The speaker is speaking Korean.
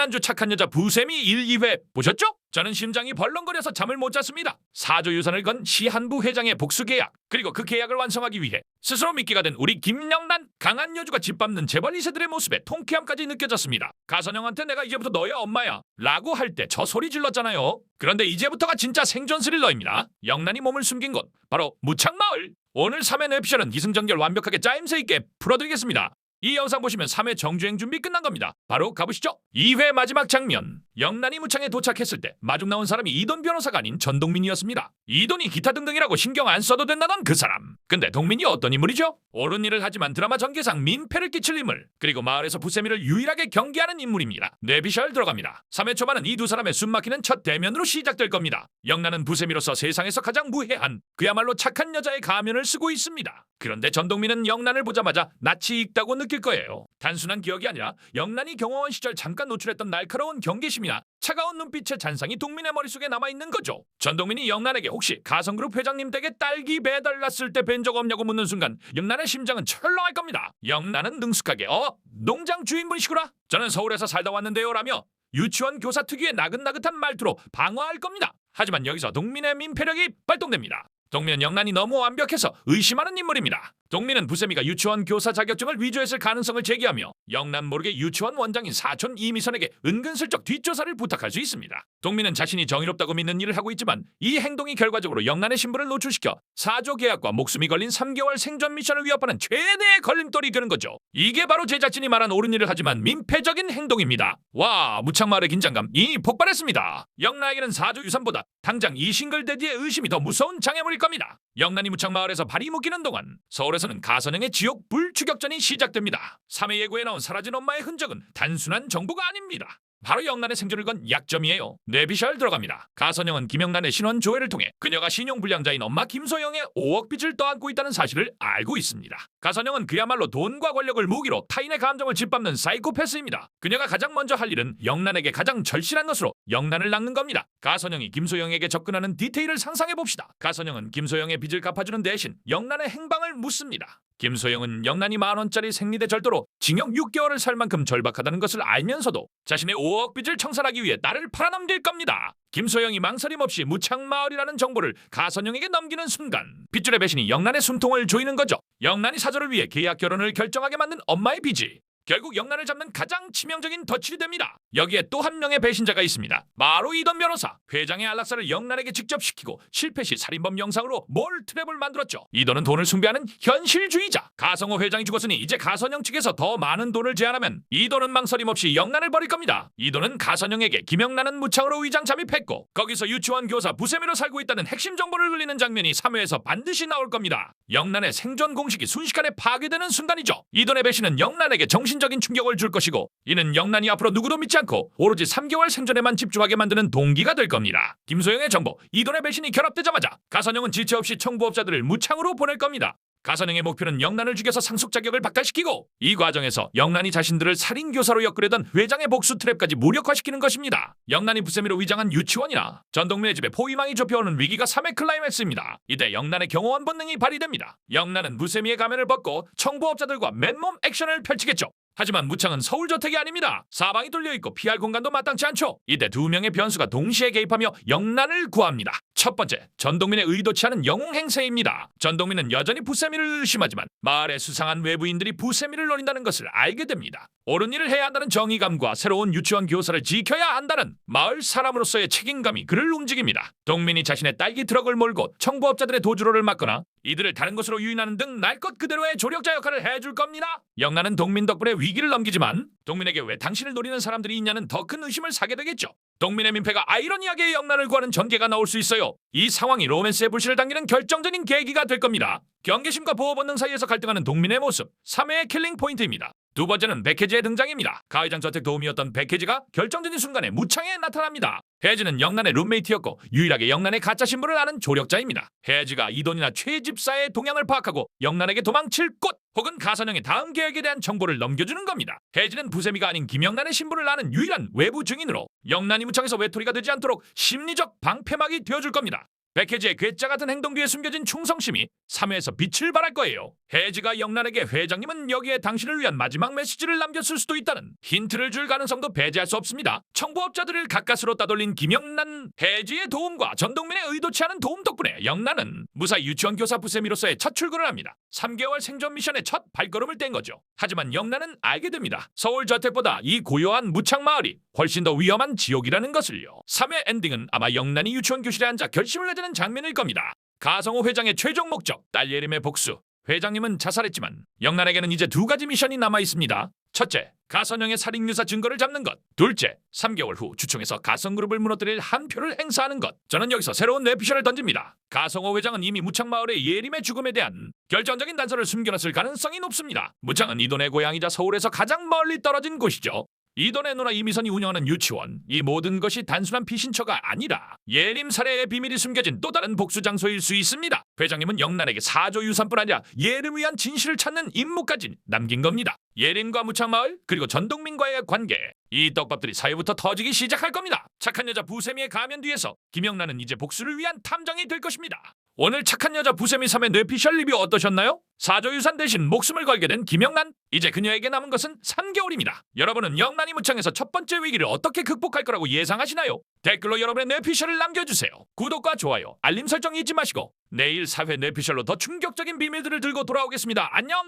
지난주 착한 여자 부세미 1, 2회 보셨죠? 저는 심장이 벌렁거려서 잠을 못 잤습니다. 사조 유산을 건 시한부 회장의 복수 계약, 그리고 그 계약을 완성하기 위해 스스로 미끼가 된 우리 김영란, 강한 여주가 짓밟는 재벌 2세들의 모습에 통쾌함까지 느껴졌습니다. 가선영한테 내가 이제부터 너의 엄마야 라고 할 때 저 소리 질렀잖아요. 그런데 이제부터가 진짜 생존 스릴러입니다. 영란이 몸을 숨긴 곳, 바로 무창마을. 오늘 3회 뇌피셜은 기승전결 완벽하게 짜임새 있게 풀어드리겠습니다. 이 영상 보시면 3회 정주행 준비 끝난 겁니다. 바로 가보시죠. 2회 마지막 장면. 영란이 무창에 도착했을 때 마중 나온 사람이 이돈 변호사가 아닌 전동민이었습니다. 이돈이 기타 등등이라고 신경 안 써도 된다던 그 사람. 근데 동민이 어떤 인물이죠? 옳은 일을 하지만 드라마 전개상 민폐를 끼칠 인물, 그리고 마을에서 부세미를 유일하게 경계하는 인물입니다. 뇌피셜 들어갑니다. 3회 초반은 이 두 사람의 숨막히는 첫 대면으로 시작될 겁니다. 영란은 부세미로서 세상에서 가장 무해한, 그야말로 착한 여자의 가면을 쓰고 있습니다. 그런데 전동민은 영란을 보자마자 낯이 익다고 느낄 거예요. 단순한 기억이 아니라 영란이 경호원 시절 잠깐 노출했던 날카로운 경계심이나 차가운 눈빛의 잔상이 동민의 머릿속에 남아있는 거죠. 전동민이 영란에게 혹시 가성그룹 회장님 댁에 딸기 배달났을 때 뵌 적 없냐고 묻는 순간 영란의 심장은 철렁할 겁니다. 영란은 능숙하게 농장 주인분이시구나. 저는 서울에서 살다 왔는데요 라며 유치원 교사 특유의 나긋나긋한 말투로 방어할 겁니다. 하지만 여기서 동민의 민폐력이 발동됩니다. 동민은 영란이 너무 완벽해서 의심하는 인물입니다. 동민은 부세미가 유치원 교사 자격증을 위조했을 가능성을 제기하며 영란 모르게 유치원 원장인 사촌 이미선에게 은근슬쩍 뒷조사를 부탁할 수 있습니다. 동민은 자신이 정의롭다고 믿는 일을 하고 있지만 이 행동이 결과적으로 영란의 신분을 노출시켜 사조 계약과 목숨이 걸린 3개월 생존 미션을 위협하는 최대의 걸림돌이 되는 거죠. 이게 바로 제작진이 말한 옳은 일을 하지만 민폐적인 행동입니다. 와, 무창마을의 긴장감 이미 폭발했습니다. 영란에게는 사조 유산보다 당장 이 싱글대디의 의심이 더 무서운 장애물일 겁니다. 영란이 무창마을에서 발이 묶이는 동안 서울에서는 가선영의 지옥 불추격전이 시작됩니다. 3회 예고에 나온 사라진 엄마의 흔적은 단순한 정보가 아닙니다. 바로 영란의 생존을 건 약점이에요. 뇌피셜 들어갑니다. 가선영은 김영란의 신원 조회를 통해 그녀가 신용불량자인 엄마 김소영의 5억 빚을 떠안고 있다는 사실을 알고 있습니다. 가선영은 그야말로 돈과 권력을 무기로 타인의 감정을 짓밟는 사이코패스입니다. 그녀가 가장 먼저 할 일은 영란에게 가장 절실한 것으로 영란을 낚는 겁니다. 가선영이 김소영에게 접근하는 디테일을 상상해봅시다. 가선영은 김소영의 빚을 갚아주는 대신 영란의 행방을 묻습니다. 김소영은 영란이 10,000원짜리 생리대 절도로 징역 6개월을 살 만큼 절박하다는 것을 알면서도 자신의 5억 빚을 청산하기 위해 딸을 팔아넘길 겁니다. 김소영이 망설임 없이 무창마을이라는 정보를 가선영에게 넘기는 순간 빗줄의 배신이 영란의 숨통을 조이는 거죠. 영란이 사조를 위해 계약 결혼을 결정하게 만든 엄마의 빚이 결국 영란을 잡는 가장 치명적인 덫이 됩니다. 여기에 또 한 명의 배신자가 있습니다. 바로 이돈 변호사. 회장의 안락사를 영란에게 직접 시키고 실패 시 살인범 영상으로 몰트랩을 만들었죠. 이돈은 돈을 숭배하는 현실주의자. 가성호 회장이 죽었으니 이제 가선영 측에서 더 많은 돈을 제안하면 이돈은 망설임 없이 영란을 버릴 겁니다. 이돈은 가선영에게 김영란은 무창으로 위장 잠입했고 거기서 유치원 교사 부세미로 살고 있다는 핵심 정보를 흘리는 장면이 3회에서 반드시 나올 겁니다. 영란의 생존 공식이 순식간에 파괴되는 순간이죠. 이돈의 배신은 영란에게 정신적인 충격을 줄 것이고 이는 영란이 앞으로 누구도 믿지 않고 오로지 3개월 생존에만 집중하게 만드는 동기가 될 겁니다. 김소영의 정보, 이돈의 배신이 결합되자마자 가선영은 지체 없이 청부업자들을 무창으로 보낼 겁니다. 가선영의 목표는 영란을 죽여서 상속 자격을 박탈시키고 이 과정에서 영란이 자신들을 살인교사로 엮으려던 회장의 복수 트랩까지 무력화시키는 것입니다. 영란이 부세미로 위장한 유치원이나 전동민의 집에 포위망이 좁혀오는 위기가 3회 클라이맥스입니다. 이때 영란의 경호원 본능이 발휘됩니다. 영란은 부세미의 가면을 벗고 청부업자들과 맨몸 액션을 펼치겠죠. 하지만 무창은 서울저택이 아닙니다. 사방이 뚫려있고 피할 공간도 마땅치 않죠. 이때 두 명의 변수가 동시에 개입하며 영란을 구합니다. 첫 번째, 전동민의 의도치 않은 영웅행세입니다. 전동민은 여전히 부세미를 의심하지만 마을의 수상한 외부인들이 부세미를 노린다는 것을 알게 됩니다. 옳은 일을 해야 한다는 정의감과 새로운 유치원 교사를 지켜야 한다는 마을 사람으로서의 책임감이 그를 움직입니다. 동민이 자신의 딸기 트럭을 몰고 청부업자들의 도주로를 막거나 이들을 다른 곳으로 유인하는 등 날 것 그대로의 조력자 역할을 해줄 겁니다. 영란은 동민 덕분에 위기를 넘기지만 동민에게 왜 당신을 노리는 사람들이 있냐는 더 큰 의심을 사게 되겠죠. 동민의 민폐가 아이러니하게 영란을 구하는 전개가 나올 수 있어요. 이 상황이 로맨스의 불씨를 당기는 결정적인 계기가 될 겁니다. 경계심과 보호 본능 사이에서 갈등하는 동민의 모습, 3회의 킬링 포인트입니다. 두 번째는 백혜지의 등장입니다. 가회장 저택 도우미였던 백혜지가 결정적인 순간에 무창에 나타납니다. 혜지는 영란의 룸메이트였고 유일하게 영란의 가짜 신분을 아는 조력자입니다. 혜지가 이돈이나 최 집사의 동향을 파악하고 영란에게 도망칠 곳 혹은 가선영의 다음 계획에 대한 정보를 넘겨주는 겁니다. 혜지는 부세미가 아닌 김영란의 신분을 아는 유일한 외부 증인으로 영란이 무창에서 외톨이가 되지 않도록 심리적 방패막이 되어줄 겁니다. 백혜지의 괴짜 같은 행동 뒤에 숨겨진 충성심이 3회에서 빛을 발할 거예요. 혜지가 영란에게 회장님은 여기에 당신을 위한 마지막 메시지를 남겼을 수도 있다는 힌트를 줄 가능성도 배제할 수 없습니다. 청부업자들을 가까스로 따돌린 김영란, 혜지의 도움과 전동민의 의도치 않은 도움 덕분에 영란은 무사히 유치원 교사 부세미로서의 첫 출근을 합니다. 3개월 생존 미션의 첫 발걸음을 뗀 거죠. 하지만 영란은 알게 됩니다. 서울 저택보다 이 고요한 무창마을이 훨씬 더 위험한 지옥이라는 것을요. 3회 엔딩은 아마 영란이 유치원 교실에 앉아 결심을 내자는 장면일 겁니다. 가성호 회장의 최종 목적, 딸 예림의 복수. 회장님은 자살했지만 영란에게는 이제 2가지 미션이 남아 있습니다. 첫째, 가선영의 살인유사 증거를 잡는 것. 둘째, 3개월 후 주총에서 가성그룹을 무너뜨릴 한 표를 행사하는 것. 저는 여기서 새로운 뇌피셜을 던집니다. 가성호 회장은 이미 무창마을의 예림의 죽음에 대한 결정적인 단서를 숨겨놨을 가능성이 높습니다. 무창은 이돈의 고향이자 서울에서 가장 멀리 떨어진 곳이죠. 이돈의 누나 이미선이 운영하는 유치원, 이 모든 것이 단순한 피신처가 아니라 예림 살해의 비밀이 숨겨진 또 다른 복수 장소일 수 있습니다. 회장님은 영란에게 사조 유산뿐 아니라 예림을 위한 진실을 찾는 임무까지 남긴 겁니다. 예림과 무창마을 그리고 전동민과의 관계, 이 떡밥들이 사회부터 터지기 시작할 겁니다. 착한 여자 부세미의 가면 뒤에서 김영란은 이제 복수를 위한 탐정이 될 것입니다. 오늘 착한 여자 부세미 3의 뇌피셜 리뷰 어떠셨나요? 사조유산 대신 목숨을 걸게 된 김영란, 이제 그녀에게 남은 것은 3개월입니다. 여러분은 영란이 무창에서 첫 번째 위기를 어떻게 극복할 거라고 예상하시나요? 댓글로 여러분의 뇌피셜을 남겨주세요. 구독과 좋아요, 알림 설정 잊지 마시고 내일 4회 뇌피셜로 더 충격적인 비밀들을 들고 돌아오겠습니다. 안녕!